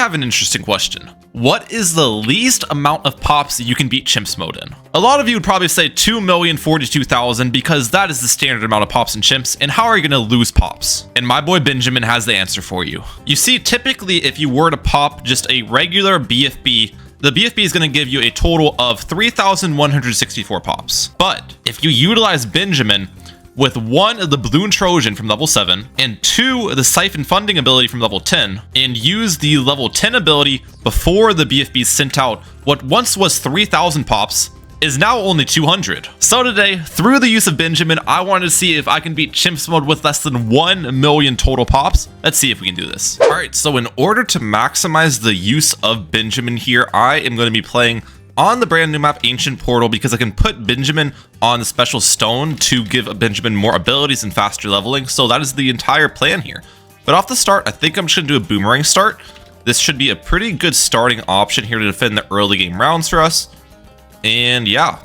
have an interesting question. What is the least amount of pops that you can beat Chimps mode in? A lot of you would probably say 2,042,000 because that is the standard amount of pops in Chimps, and how are you going to lose pops? And my boy Benjamin has the answer for you. You see, typically if you were to pop just a regular BFB, the BFB is going to give you a total of 3,164 pops. But if you utilize Benjamin with 1 the Bloon Trojan from level 7 and 2 the Siphon Funding ability from level 10, and use the level 10 ability before the BFB sent out, what once was 3,000 pops is now only 200. So today, through the use of Benjamin, I wanted to see if I can beat Chimps mode with less than 1 million total pops. Let's see if we can do this. All right, so in order to maximize the use of Benjamin here, I am going to be playing on the brand new map Ancient Portal because I can put Benjamin on the special stone to give Benjamin more abilities and faster leveling. So that is the entire plan here. But off the start, I think I'm just going to do a boomerang start. This should be a pretty good starting option here to defend the early game rounds for us. And yeah,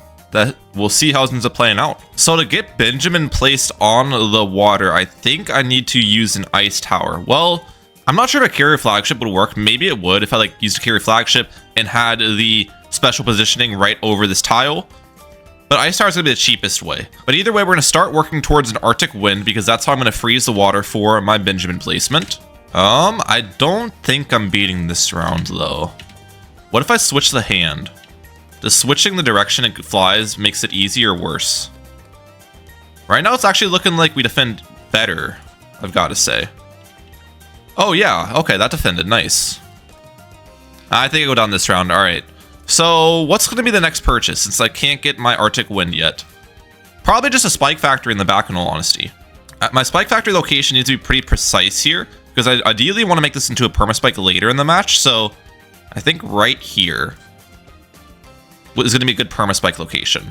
we'll see how it ends up playing out. So to get Benjamin placed on the water, I think I need to use an ice tower. Well, I'm not sure if a carrier flagship would work. Maybe it would if I used a carrier flagship and had the special positioning right over this tile. But ice tower is gonna be the cheapest way. But either way, we're gonna start working towards an Arctic wind because that's how I'm gonna freeze the water for my Benjamin placement. I don't think I'm beating this round though. What if I switch the hand? Does switching the direction it flies makes it easier or worse? Right now it's actually looking like we defend better, I've got to say. Oh yeah, okay, that defended, nice. I think I go down this round, all right. So what's going to be the next purchase since I can't get my Arctic Wind yet? Probably just a Spike Factory in the back in all honesty. My Spike Factory location needs to be pretty precise here because I ideally want to make this into a permaspike later in the match. So I think right here is going to be a good permaspike location.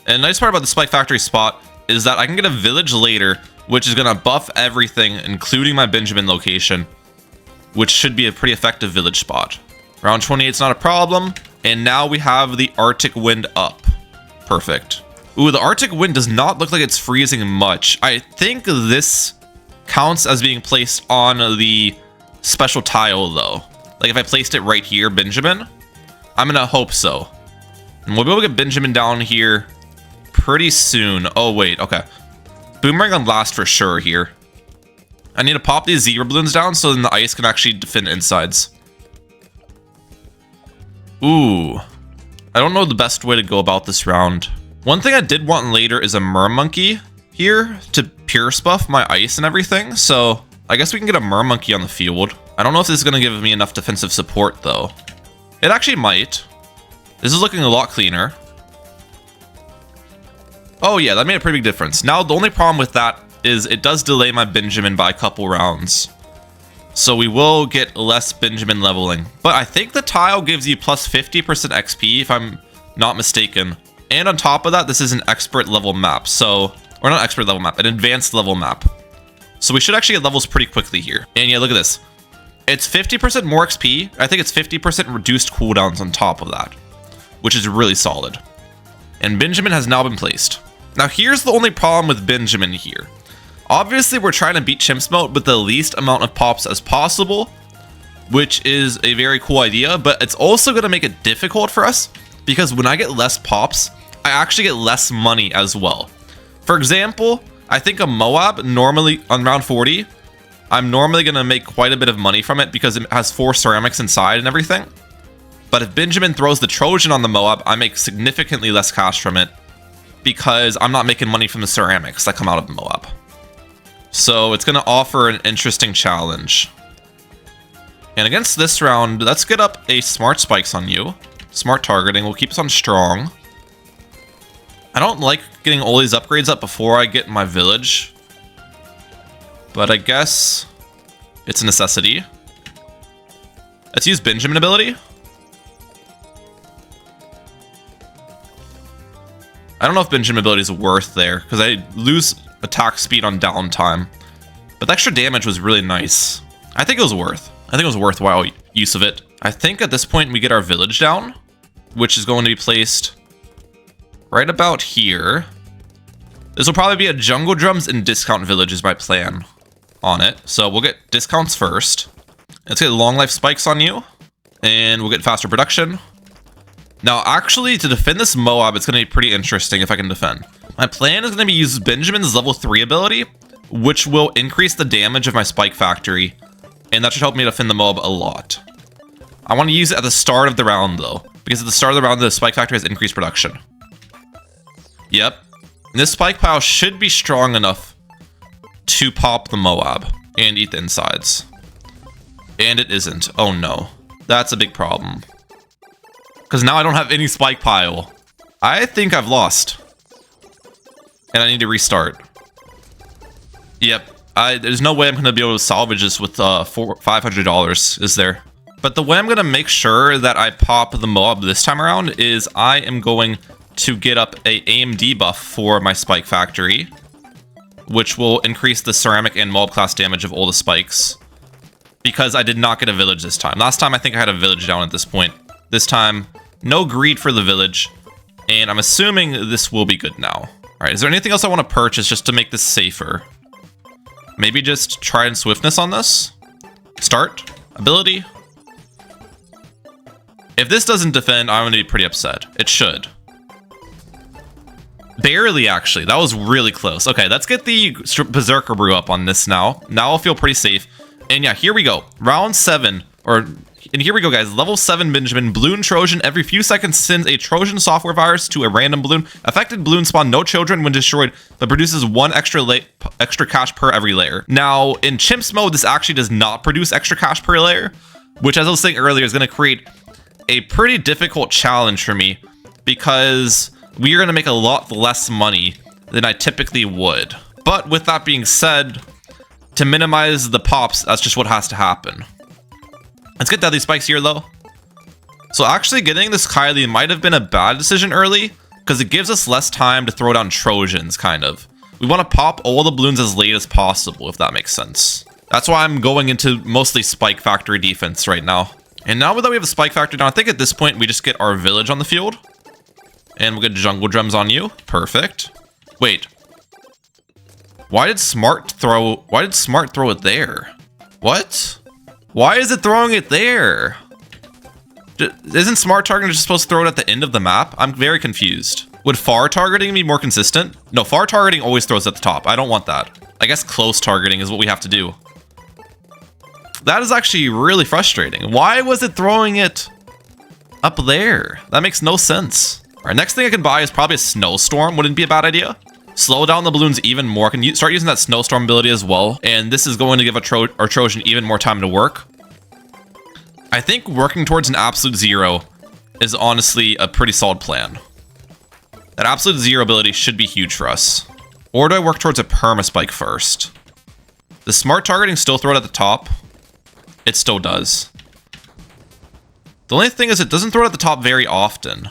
And the nice part about the Spike Factory spot is that I can get a village later, which is going to buff everything, including my Benjamin location, which should be a pretty effective village spot. Round 28 is not a problem. And now we have the Arctic Wind up. Perfect. Ooh, the Arctic Wind does not look like it's freezing much. I think this counts as being placed on the special tile though. Like if I placed it right here, Benjamin, I'm gonna hope so. And we'll be able to get Benjamin down here pretty soon. Oh wait, okay. Boomerang on last for sure here. I need to pop these zebra balloons down so then the ice can actually defend insides. Ooh, I don't know the best way to go about this round. One thing I did want later is a Mermonkey here to pierce buff my ice and everything. So I guess we can get a Mermonkey on the field. I don't know if this is going to give me enough defensive support though. It actually might. This is looking a lot cleaner. Oh yeah, that made a pretty big difference. Now the only problem with that is it does delay my Benjamin by a couple rounds. So we will get less Benjamin leveling. But I think the tile gives you plus 50% XP if I'm not mistaken. And on top of that, this is an expert level map. So, or not expert level map, an advanced level map. So we should actually get levels pretty quickly here. And yeah, look at this. It's 50% more XP. I think it's 50% reduced cooldowns on top of that, which is really solid. And Benjamin has now been placed. Now here's the only problem with Benjamin here. Obviously, we're trying to beat Chimps mode with the least amount of pops as possible, which is a very cool idea, but it's also going to make it difficult for us because when I get less pops, I actually get less money as well. For example, I think a Moab normally on round 40, I'm normally going to make quite a bit of money from it because it has 4 ceramics inside and everything. But if Benjamin throws the Trojan on the Moab, I make significantly less cash from it because I'm not making money from the ceramics that come out of the Moab. So it's going to offer an interesting challenge. And against this round, let's get up a smart spikes on you. Smart targeting will keep us on strong. I don't like getting all these upgrades up before I get my village, but I guess it's a necessity. Let's use Benjamin ability. I don't know if Benjamin ability is worth there because I lose attack speed on downtime, but the extra damage was really nice. I think it was worthwhile use of it. I think at this point we get our village down, which is going to be placed right about here. This will probably be a jungle drums and discount village is my plan on it. So we'll get discounts first, Let's get long life spikes on you, and we'll get faster production. Now, actually, to defend this Moab, it's going to be pretty interesting if I can defend. My plan is going to be use Benjamin's level 3 ability, which will increase the damage of my spike factory, and that should help me defend the Moab a lot. I want to use it at the start of the round, though, because at the start of the round, the spike factory has increased production. Yep. And this spike pile should be strong enough to pop the Moab and eat the insides. And it isn't. Oh no. That's a big problem. Because now I don't have any spike pile. I think I've lost. And I need to restart. Yep. There's no way I'm going to be able to salvage this with $500, is there? But the way I'm going to make sure that I pop the Moab this time around is I am going to get up a AMD buff for my spike factory, which will increase the ceramic and Moab class damage of all the spikes. Because I did not get a village this time. Last time I think I had a village down at this point. This time, no greed for the village. And I'm assuming this will be good now. Alright, is there anything else I want to purchase just to make this safer? Maybe just Trident Swiftness on this? Start? Ability? If this doesn't defend, I'm going to be pretty upset. It should. Barely, actually. That was really close. Okay, let's get the Berserker Brew up on this now. Now I'll feel pretty safe. And yeah, here we go. Round 7. And here we go, guys. Level 7 Benjamin. Bloon Trojan. Every few seconds sends a Trojan software virus to a random balloon. Affected balloons spawn no children when destroyed, but produces 1 extra cash per every layer. Now, in Chimps mode, this actually does not produce extra cash per layer, which, as I was saying earlier, is going to create a pretty difficult challenge for me, because we are going to make a lot less money than I typically would. But with that being said, to minimize the pops, that's just what has to happen. Let's get deadly spikes here, though. So actually getting this Kylie might have been a bad decision early, because it gives us less time to throw down Trojans, kind of. We want to pop all the balloons as late as possible, if that makes sense. That's why I'm going into mostly spike factory defense right now. And now that we have a spike factory down, I think at this point we just get our village on the field. And we'll get jungle drums on you. Perfect. Wait. Why did Smart throw it there? What? Why is it throwing it there? Isn't Smart targeting just supposed to throw it at the end of the map? I'm very confused. Would far targeting be more consistent? No, far targeting always throws at the top. I don't want that. I guess close targeting is what we have to do. That is actually really frustrating. Why was it throwing it up there? That makes no sense. All right, next thing I can buy is probably a snowstorm. Wouldn't be a bad idea. Slow down the balloons even more. I can start using that snowstorm ability as well. And this is going to give our Trojan even more time to work. I think working towards an absolute 0 is honestly a pretty solid plan. That absolute 0 ability should be huge for us. Or do I work towards a perma spike first? Does Smart targeting still throw it at the top? It still does. The only thing is it doesn't throw it at the top very often.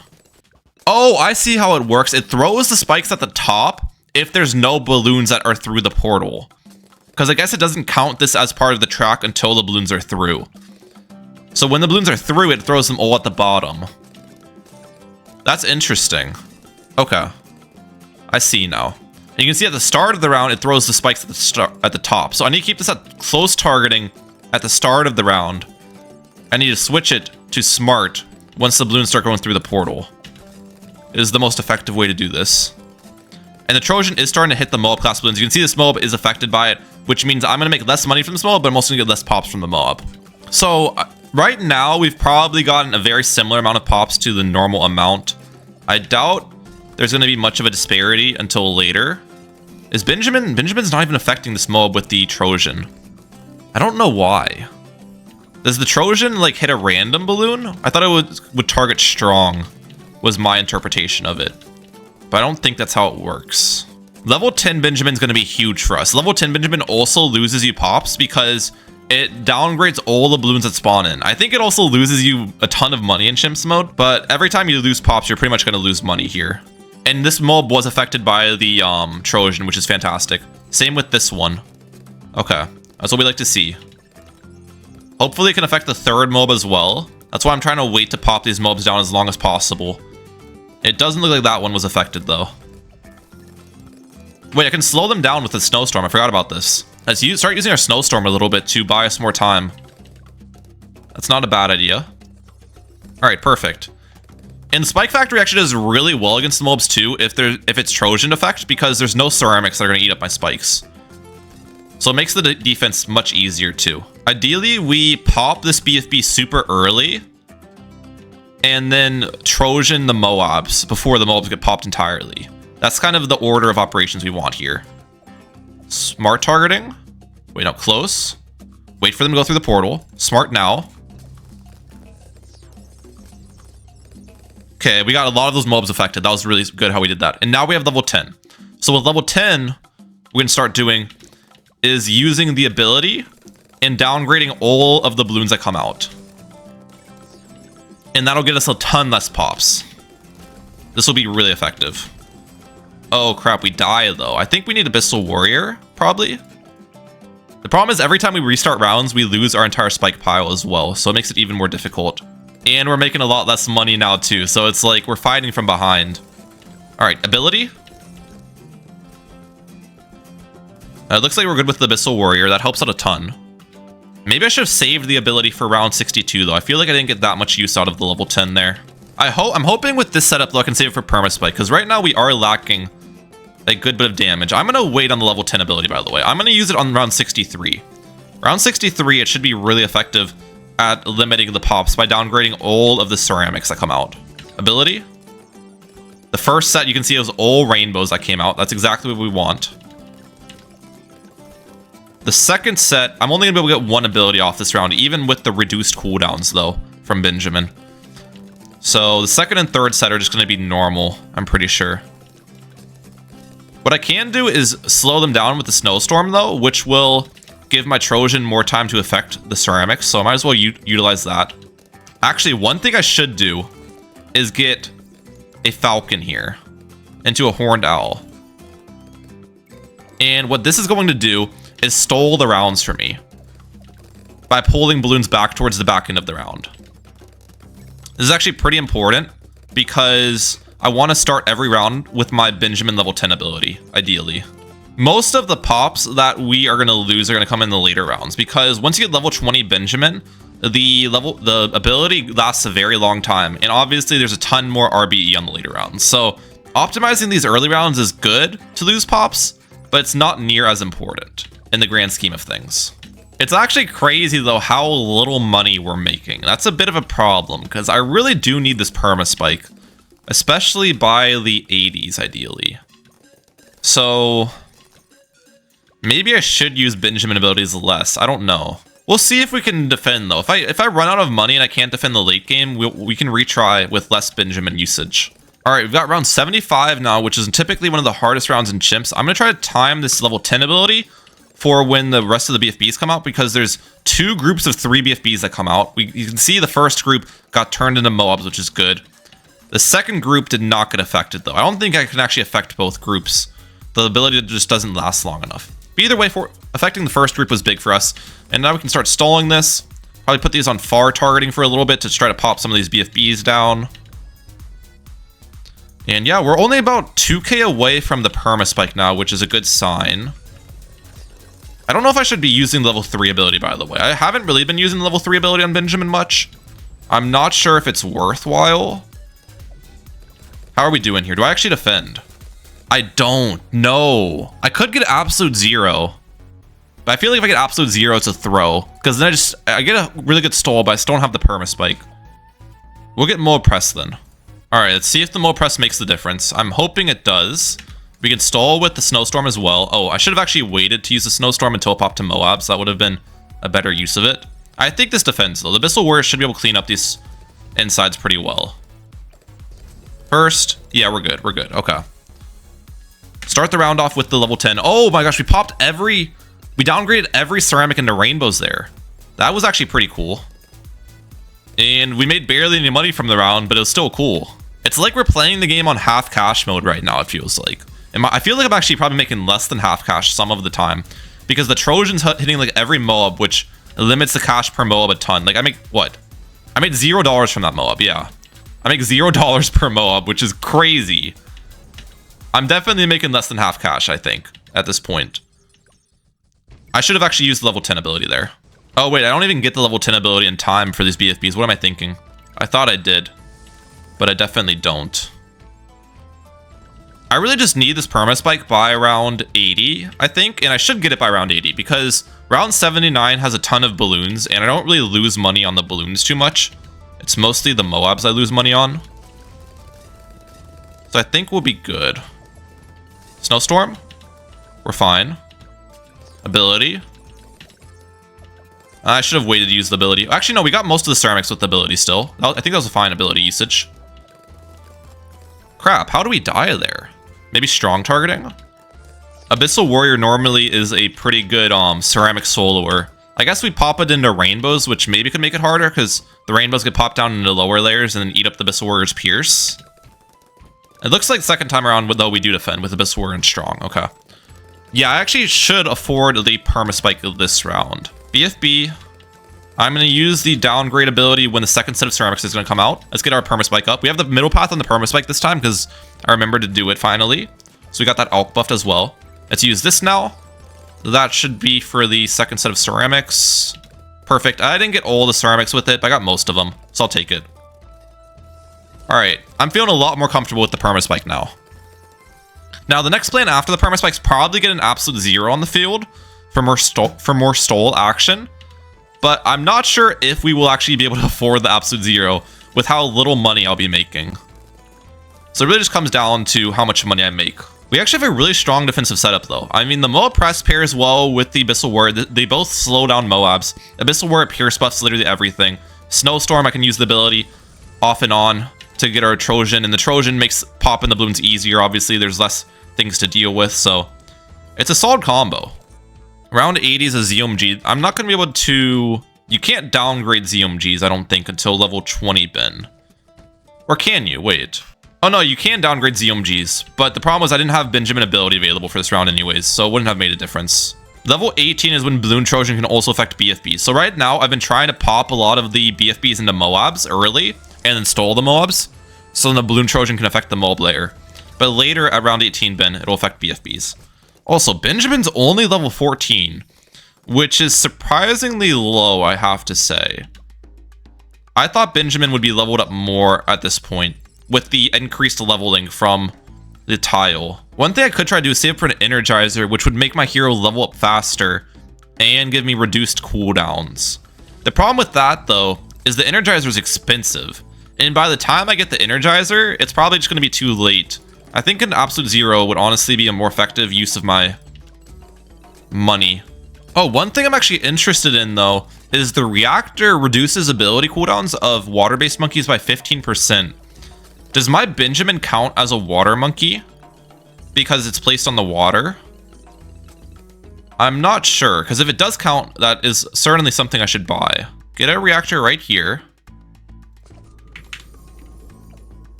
Oh, I see how it works. It throws the spikes at the top if there's no balloons that are through the portal. Because I guess it doesn't count this as part of the track until the balloons are through. So when the balloons are through, it throws them all at the bottom. That's interesting. Okay. I see now. And you can see at the start of the round, it throws the spikes at the top. So I need to keep this at close targeting at the start of the round. I need to switch it to Smart once the balloons start going through the portal. It is the most effective way to do this. And the Trojan is starting to hit the Moab class balloons. You can see this Moab is affected by it, which means I'm going to make less money from this Moab, but I'm also going to get less pops from the Moab. So right now, we've probably gotten a very similar amount of pops to the normal amount. I doubt there's going to be much of a disparity until later. Is Benjamin's not even affecting this Moab with the Trojan. I don't know why. Does the Trojan like hit a random balloon? I thought it would target strong, was my interpretation of it. But I don't think that's how it works. Level 10 Benjamin's going to be huge for us. Level 10 Benjamin also loses you pops because it downgrades all the balloons that spawn in. I think it also loses you a ton of money in Chimps mode, but every time you lose pops, you're pretty much going to lose money here. And this mob was affected by the Trojan, which is fantastic. Same with this one. Okay, that's what we like to see. Hopefully it can affect the third mob as well. That's why I'm trying to wait to pop these mobs down as long as possible. It doesn't look like that one was affected though. Wait, I can slow them down with the snowstorm. I forgot about this. Let's start using our snowstorm a little bit to buy us more time. That's not a bad idea. All right, perfect. And Spike Factory actually does really well against the mobs too if it's Trojan effect, because there's no ceramics that are going to eat up my spikes. So it makes the defense much easier too. Ideally, we pop this BFB super early and then Trojan the Moabs before the Moabs get popped entirely. That's kind of the order of operations we want here. Smart targeting. Wait, no, close. Wait for them to go through the portal. Smart now. Okay, we got a lot of those mobs affected. That was really good how we did that. And now we have level 10. So with level 10, we're gonna start doing is using the ability and downgrading all of the balloons that come out. And that'll get us a ton less pops. This will be really effective. Oh crap, we die though. I think we need Abyssal Warrior, probably. The problem is every time we restart rounds, we lose our entire spike pile as well. So it makes it even more difficult. And we're making a lot less money now too. So it's like we're fighting from behind. All right, ability. It looks like we're good with the Abyssal Warrior. That helps out a ton. Maybe I should have saved the ability for round 62 though. I feel like I didn't get that much use out of the level 10 there. I'm hoping with this setup though I can save it for permaspike, because right now we are lacking a good bit of damage. I'm gonna wait on the level 10 ability, by the way. I'm gonna use it on round 63. Round 63, it should be really effective at limiting the pops by downgrading all of the ceramics that come out. Ability. The first set you can see it was all rainbows that came out. That's exactly what we want. The second set, I'm only gonna be able to get one ability off this round, even with the reduced cooldowns though, from Benjamin. So the second and third set are just gonna be normal, I'm pretty sure. What I can do is slow them down with the snowstorm though, which will give my Trojan more time to affect the ceramics, so I might as well utilize that. Actually, one thing I should do is get a falcon here into a horned owl. And what this is going to do is stall the rounds for me by pulling balloons back towards the back end of the round. This is actually pretty important because I want to start every round with my Benjamin level 10 ability, ideally. Most of the pops that we are going to lose are going to come in the later rounds, because once you get level 20 Benjamin, the ability lasts a very long time, and obviously there's a ton more RBE on the later rounds. So optimizing these early rounds is good to lose pops, but it's not near as important in the grand scheme of things. It's actually crazy though how little money we're making. That's a bit of a problem, because I really do need this perma spike, especially by the 80s ideally. So maybe I should use Benjamin abilities less. I don't know. We'll see if we can defend though. If I run out of money and I can't defend the late game, we can retry with less Benjamin usage. All right, we've got round 75 now, which is typically one of the hardest rounds in Chimps. I'm gonna try to time this level 10 ability for when the rest of the BFBs come out, because there's two groups of 3 BFBs that come out. You can see the first group got turned into Moabs, which is good. The second group did not get affected though. I don't think I can actually affect both groups. The ability just doesn't last long enough. But either way, for affecting the first group was big for us. And now we can start stalling this. Probably put these on far targeting for a little bit to try to pop some of these BFBs down. And yeah, we're only about 2k away from the perma spike now, which is a good sign. I don't know if I should be using level 3 ability, by the way. I haven't really been using level 3 ability on Benjamin much. I'm not sure if it's worthwhile. How are we doing here? Do I actually defend? I don't know. I could get absolute 0. But I feel like if I get absolute 0, it's a throw. Because then I get a really good stall, but I still don't have the perma spike. We'll get Moab Press then. Alright, let's see if the Moab Press makes the difference. I'm hoping it does. We can stall with the Snowstorm as well. Oh, I should have actually waited to use the Snowstorm until it popped to Moab, so that would have been a better use of it. I think this defends though. The Abyssal Warrior should be able to clean up these insides pretty well. First, yeah, we're good. We're good. Okay. Start the round off with the level 10. Oh my gosh, we downgraded every ceramic into rainbows there. That was actually pretty cool. And we made barely any money from the round, but it was still cool. It's like we're playing the game on half cash mode right now, it feels like. I feel like I'm actually probably making less than half cash some of the time, because the Trojan's hitting like every Moab, which limits the cash per Moab a ton. Like I make what? I made $0 from that Moab, yeah. I make $0 per Moab, which is crazy. I'm definitely making less than half cash, I think, at this point. I should have actually used the level 10 ability there. Oh wait, I don't even get the level 10 ability in time for these BFBs. What am I thinking? I thought I did, but I definitely don't. I really just need this perma-spike by around 80, I think, and I should get it by around 80 because round 79 has a ton of balloons, and I don't really lose money on the balloons too much. It's mostly the Moabs I lose money on. So I think we'll be good. Snowstorm? We're fine. Ability. I should have waited to use the ability. Actually, no, we got most of the ceramics with the ability still. I think that was a fine ability usage. Crap, how do we die there? Maybe strong targeting? Abyssal Warrior normally is a pretty good ceramic soloer. I guess we pop it into rainbows, which maybe could make it harder, because the rainbows get popped down into lower layers and then eat up the Abyssal Warrior's Pierce. It looks like second time around, though, we do defend with Abyssal Warrior and strong. Okay. Yeah, I actually should afford the perma-spike this round. BFB. I'm going to use the downgrade ability when the second set of ceramics is going to come out. Let's get our perma-spike up. We have the middle path on the perma-spike this time because I remembered to do it finally. So we got that Alk buffed as well. Let's use this now. That should be for the second set of ceramics. Perfect. I didn't get all the ceramics with it, but I got most of them. So I'll take it. Alright. I'm feeling a lot more comfortable with the perma-spike now. Now, the next plan after the perma-spike is probably get an absolute 0 on the field for more stole action. But I'm not sure if we will actually be able to afford the absolute 0 with how little money I'll be making. So it really just comes down to how much money I make. We actually have a really strong defensive setup though. I mean, the Moab Press pairs well with the Abyssal Warrior. They both slow down Moabs. Abyssal Warrior Pierce buffs literally everything. Snowstorm, I can use the ability off and on to get our Trojan. And the Trojan makes popping the balloons easier. Obviously, there's less things to deal with. So it's a solid combo. Round 80 is a ZOMG. I'm not going to be able to... You can't downgrade ZOMGs, I don't think, until level 20 bin. Or can you? Wait. Oh no, you can downgrade ZOMGs. But the problem was I didn't have Benjamin ability available for this round anyways, so it wouldn't have made a difference. Level 18 is when Bloon Trojan can also affect BFBs. So right now, I've been trying to pop a lot of the BFBs into Moabs early, and then stall the Moabs, so then the Bloon Trojan can affect the Moab layer. But later, at round 18 bin, it'll affect BFBs. Also, Benjamin's only level 14, which is surprisingly low, I have to say. I thought Benjamin would be leveled up more at this point, with the increased leveling from the tile. One thing I could try to do is save for an Energizer, which would make my hero level up faster and give me reduced cooldowns. The problem with that, though, is the Energizer is expensive. And by the time I get the Energizer, it's probably just going to be too late. I think an absolute 0 would honestly be a more effective use of my money. Oh, one thing I'm actually interested in, though, is the reactor reduces ability cooldowns of water-based monkeys by 15%. Does my Benjamin count as a water monkey? Because it's placed on the water? I'm not sure, because if it does count, that is certainly something I should buy. Get a reactor right here.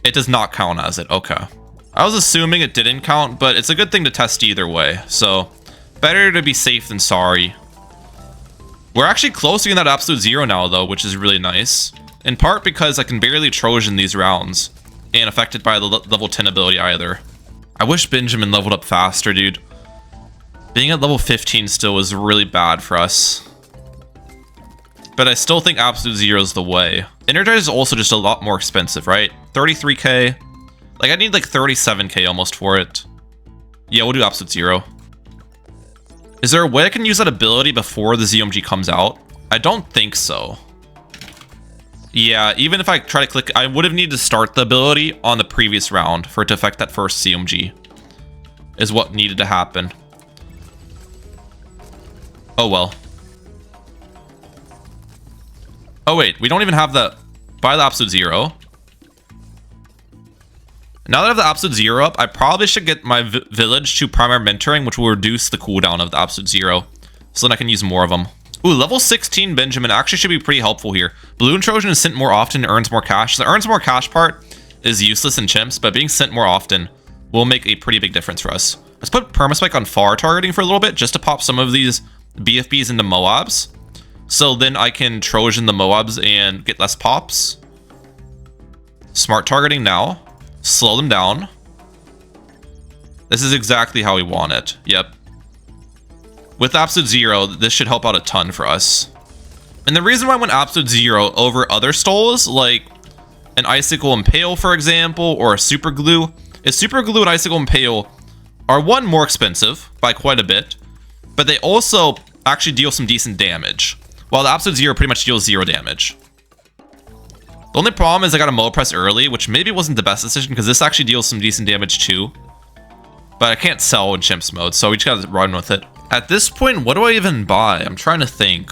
It does not count as it, okay. I was assuming it didn't count, but it's a good thing to test either way, so better to be safe than sorry. We're actually closing that absolute 0 now, though, which is really nice. In part because I can barely Trojan these rounds, and affected by the level 10 ability either. I wish Benjamin leveled up faster, dude. Being at level 15 still is really bad for us. But I still think absolute 0 is the way. Energizer is also just a lot more expensive, right? 33k. Like, I need like 37k almost for it. Yeah, we'll do absolute 0. Is there a way I can use that ability before the ZOMG comes out? I don't think so. Yeah, even if I try to click, I would have needed to start the ability on the previous round for it to affect that first ZOMG. Is what needed to happen. Oh well. Oh wait, we don't even have the... Buy the absolute 0. Now that I have the absolute 0 up, I probably should get my village to primary mentoring, which will reduce the cooldown of the absolute 0. So then I can use more of them. Ooh, level 16 Benjamin actually should be pretty helpful here. Bloon Trojan is sent more often and earns more cash. The earns more cash part is useless in chimps, but being sent more often will make a pretty big difference for us. Let's put permaspike on far targeting for a little bit, just to pop some of these BFBs into Moabs. So then I can Trojan the Moabs and get less pops. Smart targeting now. Slow them down. This is exactly how we want it. Yep. With absolute 0, this should help out a ton for us. And the reason why I went absolute 0 over other stalls, like an Icicle Impale, for example, or a Super Glue, is Super Glue and Icicle Impale are one, more expensive by quite a bit, but they also actually deal some decent damage, while the absolute 0 pretty much deals 0 damage. The only problem is I got a Moa Press early, which maybe wasn't the best decision because this actually deals some decent damage too. But I can't sell in Chimps mode, so we just gotta run with it. At this point, what do I even buy? I'm trying to think.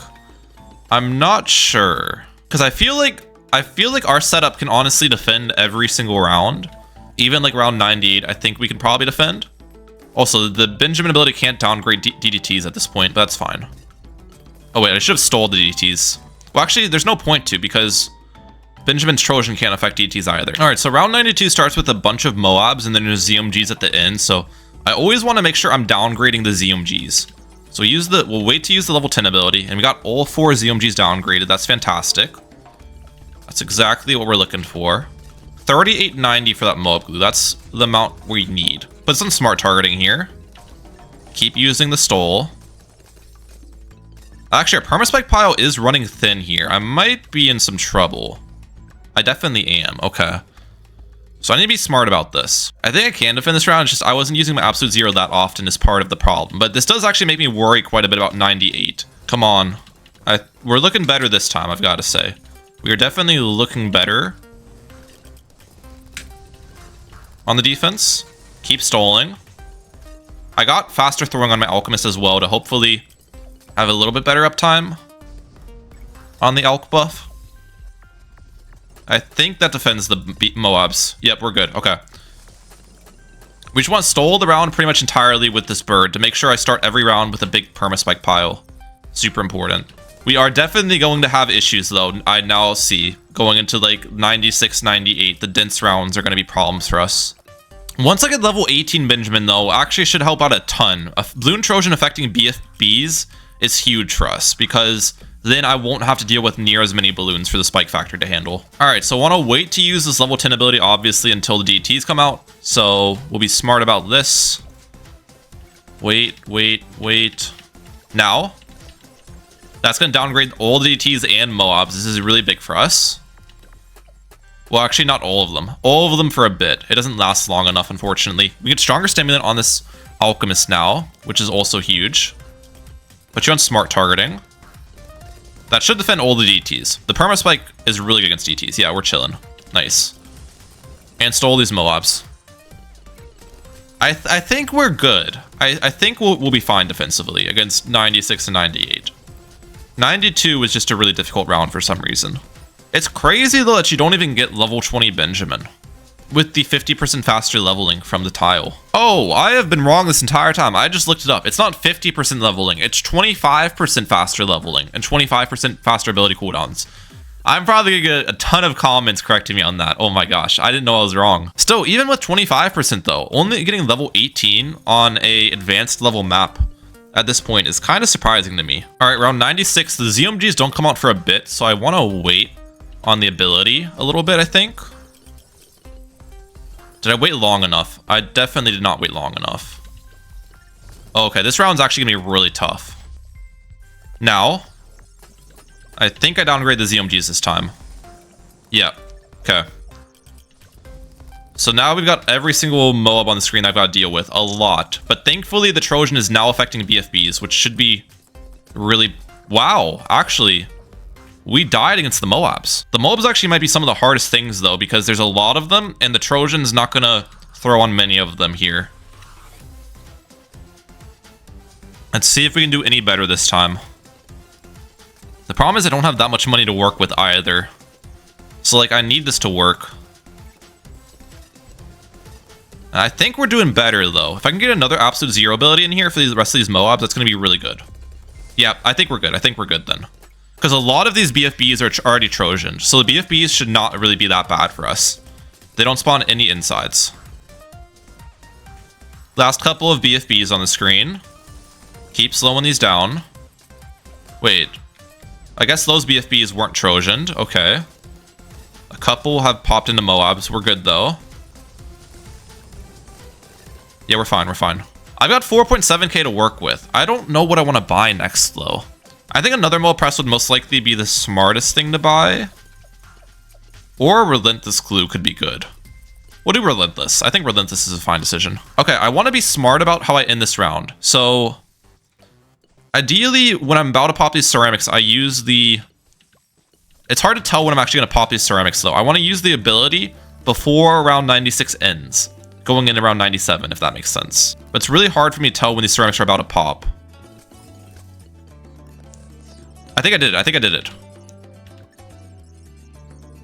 I'm not sure, because I feel like our setup can honestly defend every single round. Even like round 98, I think we can probably defend. Also, the Benjamin ability can't downgrade DDTs at this point, but that's fine. Oh wait, I should have stole the DDTs. Well, actually, there's no point to, because Benjamin's Trojan can't affect DDTs either. All right, so round 92 starts with a bunch of Moabs, and then there's ZMGs at the end, so I always want to make sure I'm downgrading the ZMGs. So we'll wait to use the level 10 ability, and we got all 4 ZMGs downgraded. That's fantastic. That's exactly what we're looking for. 3890 for that Moab Glue. That's the amount we need. Put some smart targeting here. Keep using the stole. Actually, our Permaspike pile is running thin here. I might be in some trouble. I definitely am. Okay. So I need to be smart about this. I think I can defend this round. It's just I wasn't using my absolute 0 that often as part of the problem. But this does actually make me worry quite a bit about 98. Come on. We're looking better this time, I've got to say. We are definitely looking better on the defense. Keep stalling. I got faster throwing on my Alchemist as well to hopefully have a little bit better uptime on the Alch buff. I think that defends the Moabs. Yep, we're good. Okay. We just want to stall the round pretty much entirely with this bird to make sure I start every round with a big Permaspike pile. Super important. We are definitely going to have issues, though, I now see. Going into, like, 96, 98, the dense rounds are going to be problems for us. Once I get level 18 Benjamin, though, actually should help out a ton. A Bloon Trojan affecting BFBs is huge for us, because then I won't have to deal with near as many balloons for the spike factor to handle. Alright, so I want to wait to use this level 10 ability, obviously, until the DTs come out. So we'll be smart about this. Wait. Now, that's going to downgrade all the DTs and Moabs. This is really big for us. Well, actually, not all of them. All of them for a bit. It doesn't last long enough, unfortunately. We get stronger stimulant on this Alchemist now, which is also huge. Put you on smart targeting. That should defend all the DTs. The Permaspike is really good against DTs. Yeah, we're chilling. Nice. And stole these Moabs. I think we're good. I think we'll be fine defensively against 96 and 98. 92 was just a really difficult round for some reason. It's crazy, though, that you don't even get level 20 Benjamin with the 50% faster leveling from the tile. Oh, I have been wrong this entire time. I just looked it up. It's not 50% leveling. It's 25% faster leveling and 25% faster ability cooldowns. I'm probably gonna get a ton of comments correcting me on that. Oh my gosh, I didn't know I was wrong. Still, even with 25% though, only getting level 18 on a advanced level map at this point is kind of surprising to me. All right, round 96, the ZMGs don't come out for a bit, so I want to wait on the ability a little bit, I think. Did I wait long enough? I definitely did not wait long enough. Okay, this round's actually gonna be really tough. Now, I think I downgrade the ZMGs this time. Yeah, okay. So now we've got every single Moab on the screen I've got to deal with, a lot. But thankfully the Trojan is now affecting BFBs, which should be really... Wow, actually, we died against the Moabs. The Moabs actually might be some of the hardest things though, because there's a lot of them, and the Trojan's not gonna throw on many of them here. Let's see if we can do any better this time. The problem is I don't have that much money to work with either. So like, I need this to work. I think we're doing better though. If I can get another absolute 0 ability in here for the rest of these Moabs, that's going to be really good. Yeah, I think we're good. I think we're good then. Because a lot of these BFBs are already Trojan. So the BFBs should not really be that bad for us. They don't spawn any insides. Last couple of BFBs on the screen. Keep slowing these down. Wait. I guess those BFBs weren't Trojaned. Okay. A couple have popped into Moabs. We're good though. Yeah, we're fine. We're fine. I've got 4.7k to work with. I don't know what I want to buy next though. I think another Mold Press would most likely be the smartest thing to buy. Or Relentless Glue could be good. We'll do Relentless. I think Relentless is a fine decision. Okay, I want to be smart about how I end this round. So, ideally, when I'm about to pop these ceramics, I use the... It's hard to tell when I'm actually going to pop these ceramics, though. I want to use the ability before round 96 ends. Going in around 97, if that makes sense. But it's really hard for me to tell when these ceramics are about to pop. I think I did it. I think I did it.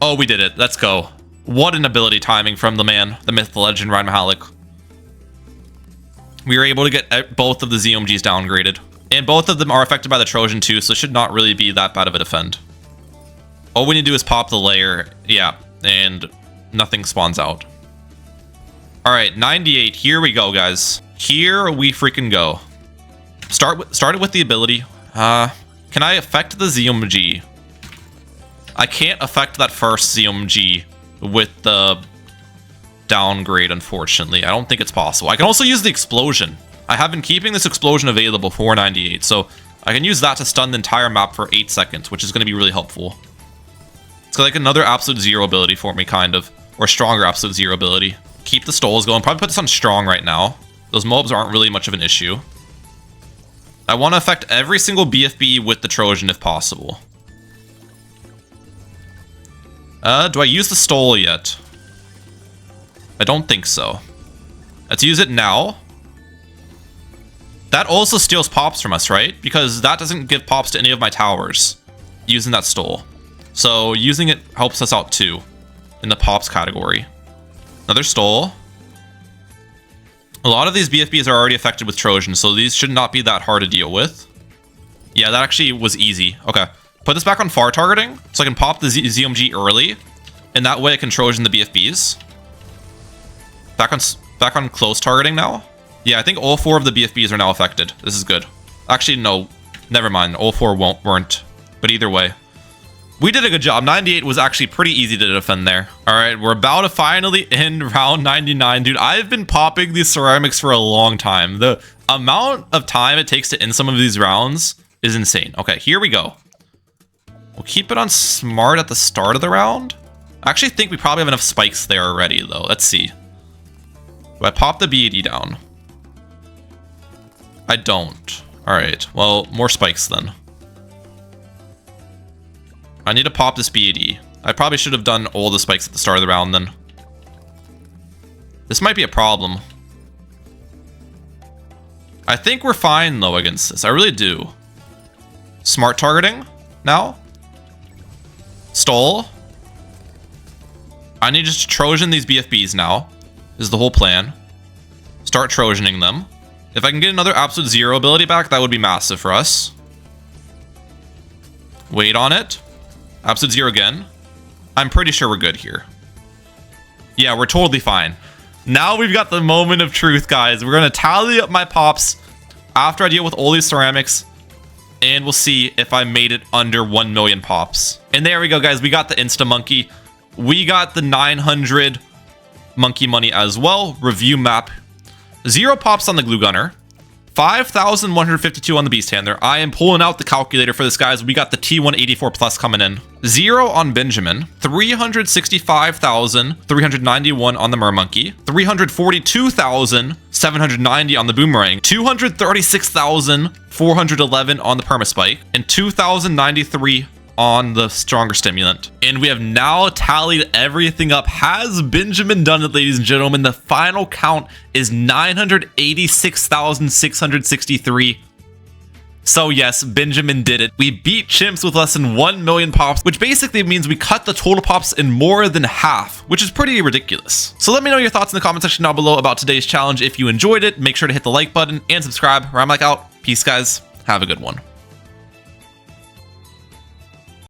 Oh, we did it. Let's go. What an ability timing from the man, the myth, the legend, Ryan Mahalik. We were able to get both of the ZOMGs downgraded. And both of them are affected by the Trojan too, so it should not really be that bad of a defend. All we need to do is pop the layer. Yeah, and nothing spawns out. Alright, 98. Here we go, guys. Here we freaking go. Start it with the ability. Can I affect the ZOMG? I can't affect that first ZOMG with the downgrade, unfortunately. I don't think it's possible. I can also use the explosion. I have been keeping this explosion available for 98, so I can use that to stun the entire map for 8 seconds, which is going to be really helpful. It's like another absolute zero ability for me, kind of. Or stronger absolute zero ability. Keep the stoles going. Probably put this on strong right now. Those mobs aren't really much of an issue. I want to affect every single BFB with the Trojan if possible. Do I use the stole yet? I don't think so. Let's use it now. That also steals pops from us, right? Because that doesn't give pops to any of my towers using that stole. So using it helps us out too in the pops category. Another stole. A lot of these BFBs are already affected with Trojan, so these should not be that hard to deal with. Yeah, that actually was easy. Okay. Put this back on far targeting, so I can pop the ZOMG early, and that way I can Trojan the BFBs. Back on close targeting now. Yeah, I think all 4 of the BFBs are now affected. This is good. Actually, no. Never mind. All 4 weren't. But either way. We did a good job. 98 was actually pretty easy to defend there. Alright, we're about to finally end round 99. Dude, I've been popping these ceramics for a long time. The amount of time it takes to end some of these rounds is insane. Okay, here we go. We'll keep it on smart at the start of the round. I actually think we probably have enough spikes there already, though. Let's see. Do I pop the BAD down? I don't. Alright, well, more spikes then. I need to pop this BAD. I probably should have done all the spikes at the start of the round then. This might be a problem. I think we're fine, though, against this. I really do. Smart targeting now. Stole. I need just to Trojan these BFBs now. Is the whole plan. Start Trojaning them. If I can get another absolute zero ability back, that would be massive for us. Wait on it. Absolute zero again. I'm pretty sure we're good here. Yeah, we're totally fine. Now we've got the moment of truth, guys. We're going to tally up my pops after I deal with all these ceramics. And we'll see if I made it under 1 million pops. And there we go, guys. We got the Insta Monkey. We got the 900 monkey money as well. Review map. 0 pops on the Glue Gunner. 5,152 on the Beast Handler. I am pulling out the calculator for this, guys. We got the T184 Plus coming in. 0 on Benjamin. 365,391 on the Mermonkey. 342,790 on the Boomerang. 236,411 on the Permaspike. And 2,093 on the Stronger Stimulant. And we have now tallied everything up. Has Benjamin done it, ladies and gentlemen? The final count is 986,663. So yes, Benjamin did it. We beat Chimps with less than 1 million pops, which basically means we cut the total pops in more than half, which is pretty ridiculous. So let me know your thoughts in the comment section down below about today's challenge. If you enjoyed it, make sure to hit the like button and subscribe. I'm like out. Peace, guys. Have a good one.